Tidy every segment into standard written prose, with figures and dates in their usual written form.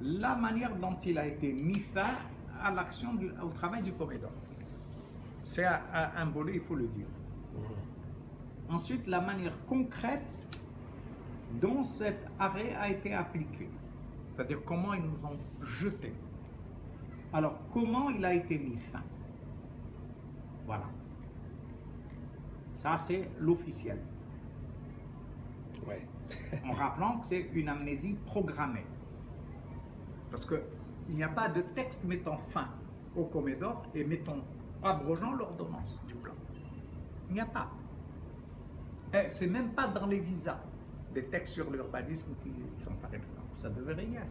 la manière dont il a été mis fin à l'action, au travail du Commodore. C'est un volet, il faut le dire. Ensuite, la manière concrète dont cet arrêt a été appliqué. C'est-à-dire comment ils nous ont jetés. Alors, comment il a été mis fin? Voilà. Ça, c'est l'officiel. Ouais. En rappelant que c'est une amnésie programmée. Parce qu'il n'y a pas de texte mettant fin au Commodore et abrogeant l'ordonnance du plan. Il n'y a pas. C'est même pas dans les visas des textes sur l'urbanisme qui sont par exemple. Ça devrait y être.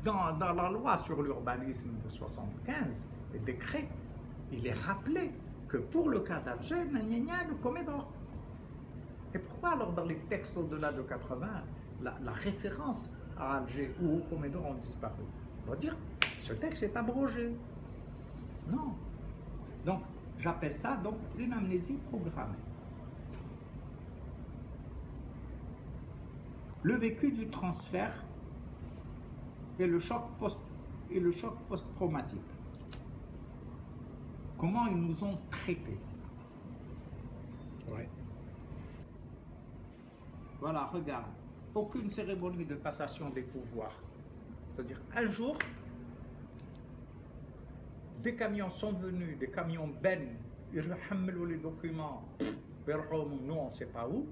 Dans la loi sur l'urbanisme de 75, le décret, il est rappelé que pour le cas d'Alger, le Commodore. Et pourquoi alors dans les textes au-delà de 80, la référence à Alger ou au Commodore ont disparu? On va dire, ce texte est abrogé. Non. Donc, j'appelle ça donc une amnésie programmée. Le vécu du transfert et le choc post-traumatique. Comment ils nous ont traités. Ouais. Voilà, regarde. Aucune cérémonie de passation des pouvoirs. C'est-à-dire, un jour, des camions sont venus, des camions Ben, ils ramènent les documents, nous on ne sait pas où.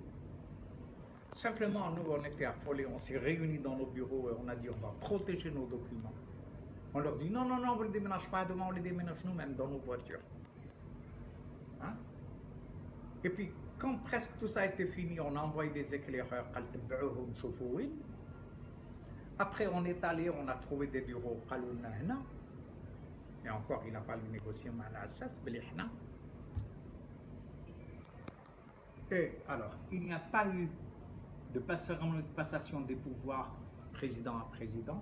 Simplement, nous, on était affolés, on s'est réunis dans nos bureaux et on a dit on va protéger nos documents. On leur dit non, non, non, on ne les déménage pas demain, on les déménage nous-mêmes dans nos voitures. Hein? Et puis, quand presque tout ça a été fini, on a envoyé des éclaireurs. Après, on est allé, on a trouvé des bureaux. Et encore, il n'a pas négocié. Et alors, il n'y a pas eu de passation des pouvoirs président à président.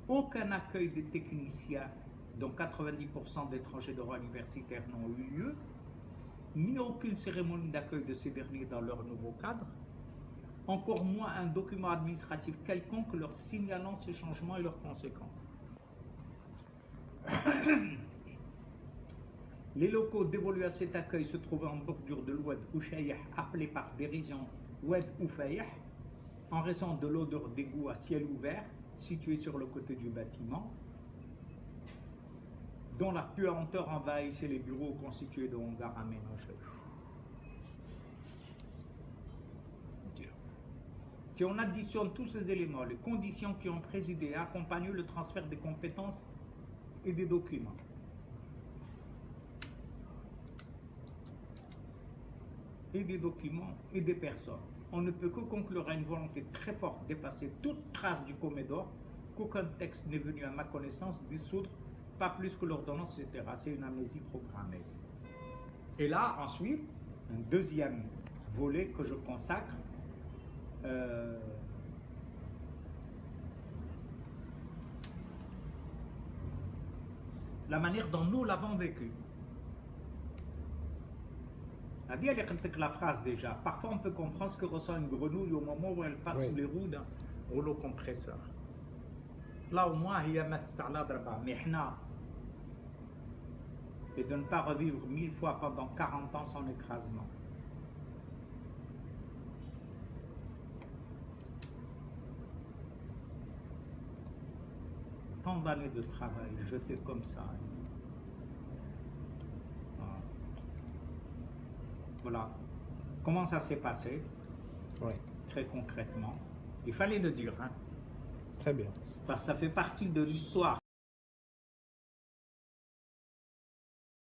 Aucun accueil des techniciens, dont 90% d'étrangers de droit universitaire n'ont eu lieu, ni aucune cérémonie d'accueil de ces derniers dans leur nouveau cadre, encore moins un document administratif quelconque leur signalant ces changements et leurs conséquences. Les locaux dévolus à cet accueil se trouvaient en bordure de l'Oued Oufayah, appelé par dérision Oued Oufayah, en raison de l'odeur d'égout à ciel ouvert, situé sur le côté du bâtiment, dont la puanteur envahissait les bureaux constitués de hangars aménagés. Si on additionne tous ces éléments, les conditions qui ont présidé et accompagné le transfert des compétences et des documents, et des personnes, on ne peut que conclure à une volonté très forte d'effacer toute trace du Commodore, qu'aucun texte n'est venu à ma connaissance dissoudre, pas plus que l'ordonnance, etc. C'est une amnésie programmée. Et là, ensuite, un deuxième volet que je consacre, la manière dont nous l'avons vécu. La phrase déjà, parfois on peut comprendre ce que ressent une grenouille au moment où elle passe sous les roues d'un rouleau compresseur. Là au moins, il y a et de ne pas revivre 1000 fois pendant 40 ans son écrasement. Tant d'années de travail jetées comme ça. Voilà. Comment ça s'est passé? Oui. Très concrètement. Il fallait le dire, hein? Très bien. Parce que ça fait partie de l'histoire.